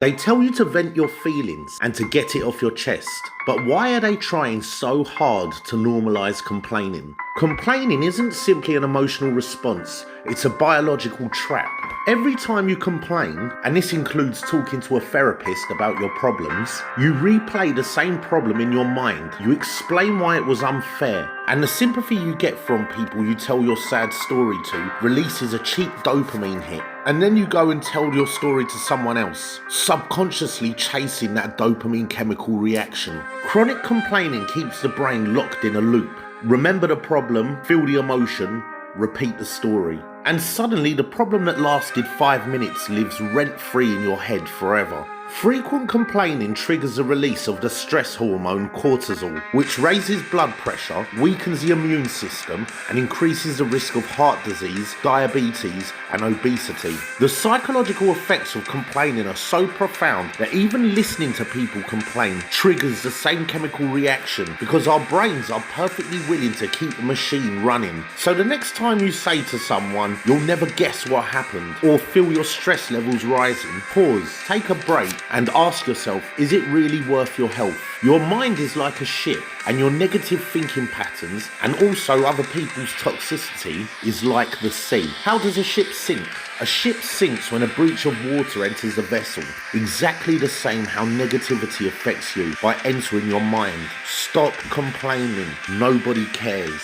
They tell you to vent your feelings and to get it off your chest, but why are they trying so hard to normalise complaining? Complaining isn't simply an emotional response, it's a biological trap. Every time you complain, and this includes talking to a therapist about your problems, you replay the same problem in your mind, you explain why it was unfair, and the sympathy you get from people you tell your sad story to releases a cheap dopamine hit. And then you go and tell your story to someone else, subconsciously chasing that dopamine chemical reaction. Chronic complaining keeps the brain locked in a loop. Remember the problem, feel the emotion, repeat the story. And suddenly the problem that lasted 5 minutes lives rent-free in your head forever. Frequent complaining triggers the release of the stress hormone cortisol, which raises blood pressure, weakens the immune system, and increases the risk of heart disease, diabetes, and obesity. The psychological effects of complaining are so profound that even listening to people complain triggers the same chemical reaction because our brains are perfectly willing to keep the machine running. So the next time you say to someone, "You'll never guess what happened," or feel your stress levels rising, pause, take a break, and ask yourself, is it really worth your health? Your mind is like a ship, and your negative thinking patterns and also other people's toxicity is like the sea. How does a ship sink? A ship sinks when a breach of water enters the vessel. Exactly the same how negativity affects you by entering your mind. Stop complaining. Nobody cares.